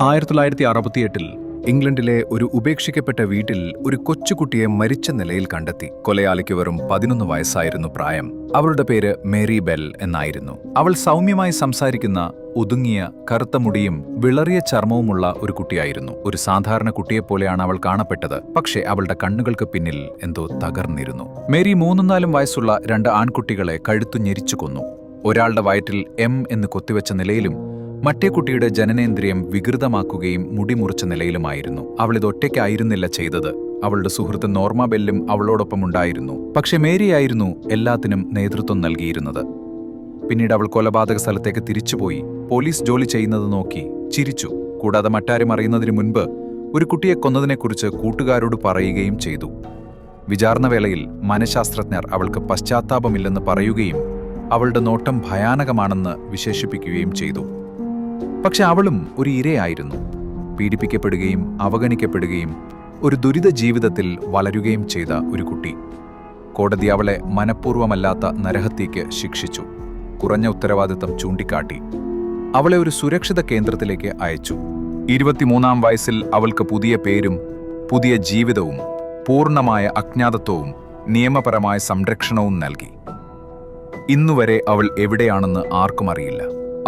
1968 ഇംഗ്ലണ്ടിലെ ഒരു ഉപേക്ഷിക്കപ്പെട്ട വീട്ടിൽ ഒരു കൊച്ചുകുട്ടിയെ മരിച്ച നിലയിൽ കണ്ടെത്തി. കൊലയാളിക്ക് വെറും 11 വയസ്സായിരുന്നു പ്രായം. അവളുടെ പേര് മേരി ബെൽ എന്നായിരുന്നു. അവൾ സൗമ്യമായി സംസാരിക്കുന്ന, ഒതുങ്ങിയ, കറുത്ത മുടിയും വിളറിയ ചർമ്മവുമുള്ള ഒരു കുട്ടിയായിരുന്നു. ഒരു സാധാരണ കുട്ടിയെപ്പോലെയാണ് അവൾ കാണപ്പെട്ടത്. പക്ഷേ അവളുടെ കണ്ണുകൾക്ക് പിന്നിൽ എന്തോ തകർന്നിരുന്നു. മേരി 3-4 വയസ്സുള്ള 2 ആൺകുട്ടികളെ കഴുത്തു ഞെരിച്ചു കൊന്നു. ഒരാളുടെ വയറ്റിൽ എം എന്ന് കൊത്തിവെച്ച നിലയിലും മറ്റേ കുട്ടിയുടെ ജനനേന്ദ്രിയം വികൃതമാക്കുകയും മുടിമുറിച്ച നിലയിലുമായിരുന്നു. അവളിത് ഒറ്റയ്ക്കായിരുന്നില്ല ചെയ്തത്. അവളുടെ സുഹൃത്ത് നോർമ ബെല്ലും അവളോടൊപ്പം ഉണ്ടായിരുന്നു. പക്ഷെ മേരിയായിരുന്നു എല്ലാത്തിനും നേതൃത്വം നൽകിയിരുന്നത്. പിന്നീട് അവൾ കൊലപാതക സ്ഥലത്തേക്ക് തിരിച്ചുപോയി പോലീസ് ജോലി ചെയ്യുന്നത് നോക്കി ചിരിച്ചു. കൂടാതെ മറ്റാരും അറിയുന്നതിന് മുൻപ് ഒരു കുട്ടിയെ കൊന്നതിനെക്കുറിച്ച് കൂട്ടുകാരോട് പറയുകയും ചെയ്തു. വിചാരണവേളയിൽ മനഃശാസ്ത്രജ്ഞർ അവൾക്ക് പശ്ചാത്താപമില്ലെന്ന് പറയുകയും അവളുടെ നോട്ടം ഭയാനകമാണെന്ന് വിശേഷിപ്പിക്കുകയും ചെയ്തു. പക്ഷെ അവളും ഒരു ഇരയായിരുന്നു. പീഡിപ്പിക്കപ്പെടുകയും അവഗണിക്കപ്പെടുകയും ഒരു ദുരിത ജീവിതത്തിൽ വളരുകയും ചെയ്ത ഒരു കുട്ടി. കോടതി അവളെ മനഃപൂർവ്വമല്ലാത്ത നരഹത്യയ്ക്ക് ശിക്ഷിച്ചു. കുറഞ്ഞ ഉത്തരവാദിത്തം ചൂണ്ടിക്കാട്ടി അവളെ ഒരു സുരക്ഷിത കേന്ദ്രത്തിലേക്ക് അയച്ചു. 23-ാം വയസ്സിൽ അവൾക്ക് പുതിയ പേരും പുതിയ ജീവിതവും പൂർണ്ണമായ അജ്ഞാതത്വവും നിയമപരമായ സംരക്ഷണവും നൽകി. ഇന്നുവരെ അവൾ എവിടെയാണെന്ന് ആർക്കും അറിയില്ല.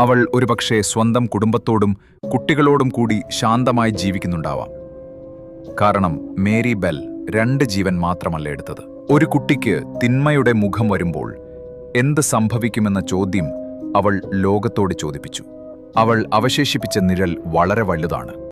അവൾ ഒരുപക്ഷെ സ്വന്തം കുടുംബത്തോടും കുട്ടികളോടും കൂടി ശാന്തമായി ജീവിക്കുന്നുണ്ടാവാം. കാരണം മേരി ബെൽ 2 ജീവൻ മാത്രമല്ല എടുത്തത്. ഒരു കുട്ടിക്ക് തിന്മയുടെ മുഖം വരുമ്പോൾ എന്ത് സംഭവിക്കുമെന്ന ചോദ്യം അവൾ ലോകത്തോട് ചോദിപ്പിച്ചു. അവൾ അവശേഷിപ്പിച്ച നിഴൽ വളരെ വലുതാണ്.